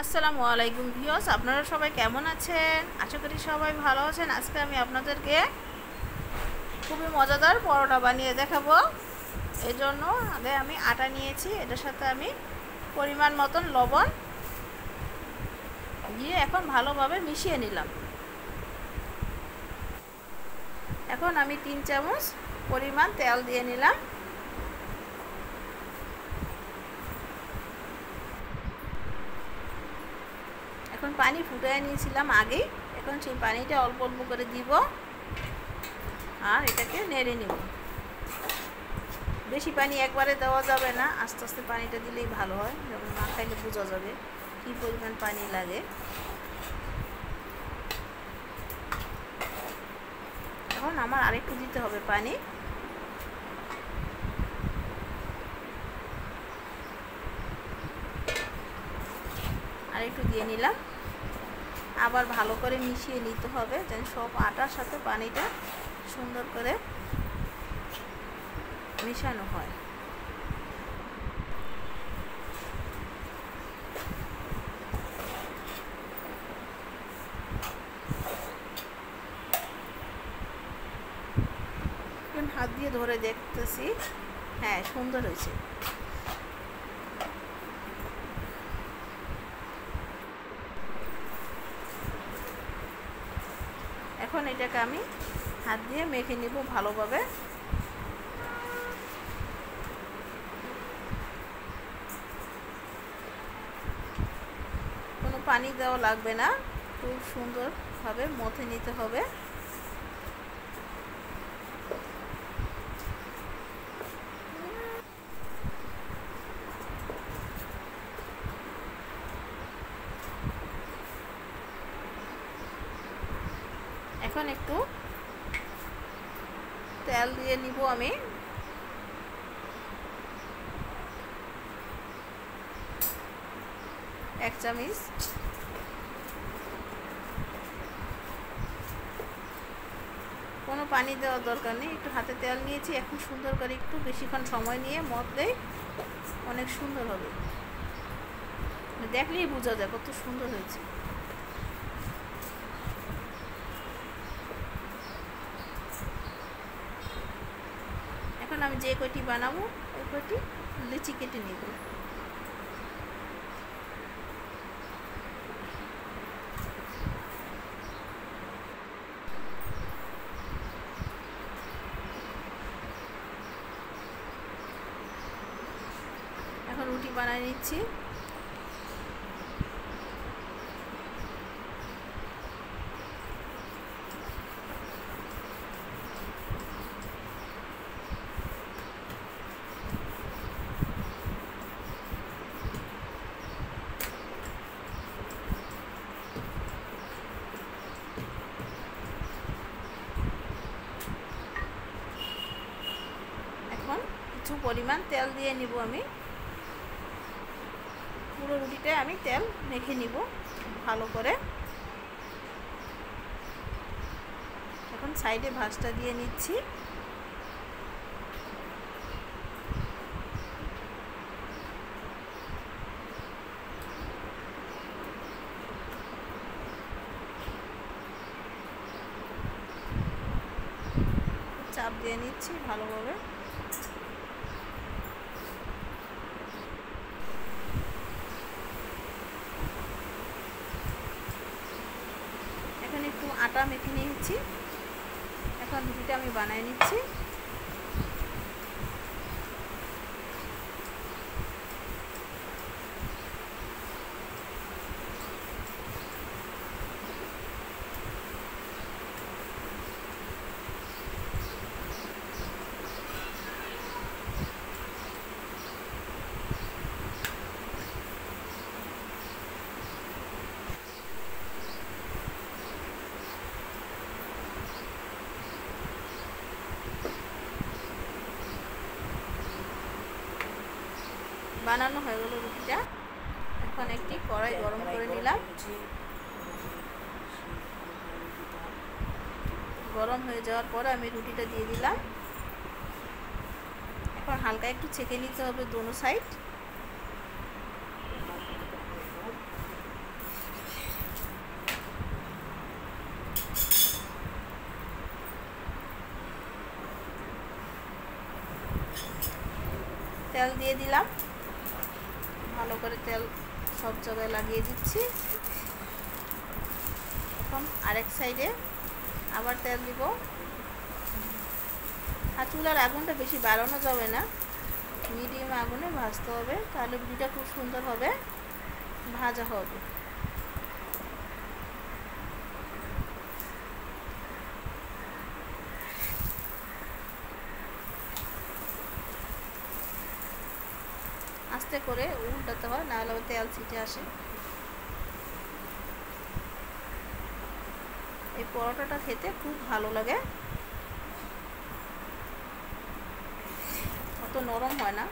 আসসালামু আলাইকুম ভিউয়ার্স, আপনারা সবাই কেমন আছেন? আশা করি সবাই ভালো আছেন। আজকে আমি আপনাদেরকে খুবই মজাদার পরোটা বানিয়ে দেখাবো। এই জন্য আগে আমি আটা নিয়েছি, এটার সাথে আমি পরিমাণ মতন লবণ দিয়ে এখন ভালোভাবে মিশিয়ে নিলাম। এখন আমি 3 চামচ পরিমাণ তেল দিয়ে নিলাম। এখন পানি ফুটিয়ে নিয়েছিলাম আগেই, এখন সেই পানিটা অল্প অল্প করে দিব আর এটাকে নেড়ে নিব। বেশি পানি একবারে দেওয়া যাবে না, আস্তে আস্তে পানিটা দিলেই ভালো হয়, যেমন না খাইলে বোঝা যাবে কী পরিমাণ পানি লাগে। এখন আমার আরেকটু দিতে হবে পানি। আরেকটু দিয়ে নিলাম। আবার ভালো করে মিশিয়ে নিতে হবে যেন সব আটার সাথে পানিটা সুন্দর করে মেশানো হয়। হাত দিয়ে ধরে দেখতেছি, হ্যাঁ সুন্দর হয়েছে। এখন এটাকে আমি হাত দিয়ে মেখে নিব ভালোভাবে। কোনো পানি দেওয়া লাগবে না, খুব সুন্দরভাবে মথে নিতে হবে। এখন একটু তেল দিয়ে নিব আমি। এক চামচ। কোনো পানি দেওয়ার দরকার নেই, একটু হাতে তেল নিয়েছি। এখন সুন্দর করে একটু বেশিক্ষণ সময় নিয়ে মথলেই অনেক সুন্দর হবে, দেখলেই বোঝা যায় কত সুন্দর হয়েছে। এখন আমি যে কয়টি বানাবো ওই কয়টি লিচি কেটে নিব। এখন রুটি বানিয়ে নিচ্ছি। এখন কিছু পরিমাণ তেল দিয়ে নিব আমি। পুরো রুটিটায় আমি তেল মেখে নিব ভালো করে। এখন সাইডে ভাঁজটা দিয়ে নিচ্ছি। চাপ দিয়ে নিচ্ছি ভালোভাবে। এখন একটু আটা মেখে নিয়েছি। এখন রুটিটা আমি বানিয়ে নিচ্ছি। বানানো হয়ে গেল রুটিটা। এখন একটি কড়াই গরম করে নিলাম। গরম হয়ে যাওয়ার পর আমি রুটিটা দিয়ে দিলাম। এখন হালকা একটু ছেঁকে নিতে হবে দোনো সাইড। তেল দিয়ে দিলাম, ভালো করে তেল সব জায়গায় লাগিয়ে দিচ্ছি। এখন আরেক সাইডে আবার তেল দিব। আর চুলার আগুনটা বেশি বাড়ানো যাবে না, মিডিয়াম আগুনে ভাজতে হবে, তাহলে রুটিটা খুব সুন্দর হবে ভাজা হবে। আস্তে করে উল্টাতে হয়, নাহলে তেল ছিটে আসে। এই পরোটাটা খেতে খুব ভালো লাগে, অত নরম হয় না,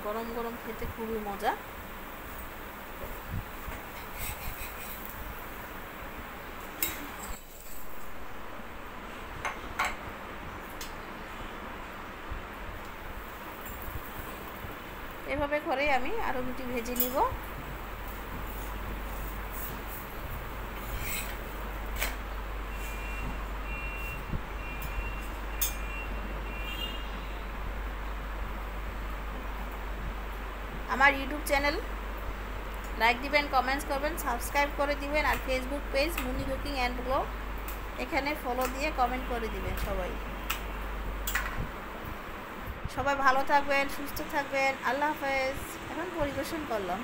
গরম গরম খেতে খুবই মজা। এভাবে করে আমি আরো রুটি ভেজে নিব। আমার ইউটিউব চ্যানেল লাইক দিবেন, কমেন্টস করবেন, সাবস্ক্রাইব করে দিবেন। আর ফেসবুক পেজ মুনি কুকিং অ্যান্ড ব্লগ, এখানে ফলো দিয়ে কমেন্ট করে দিবেন। সবাই ভালো থাকবেন, সুস্থ থাকবেন। আল্লাহ হাফেজ। এখন পরিবেশন করলাম।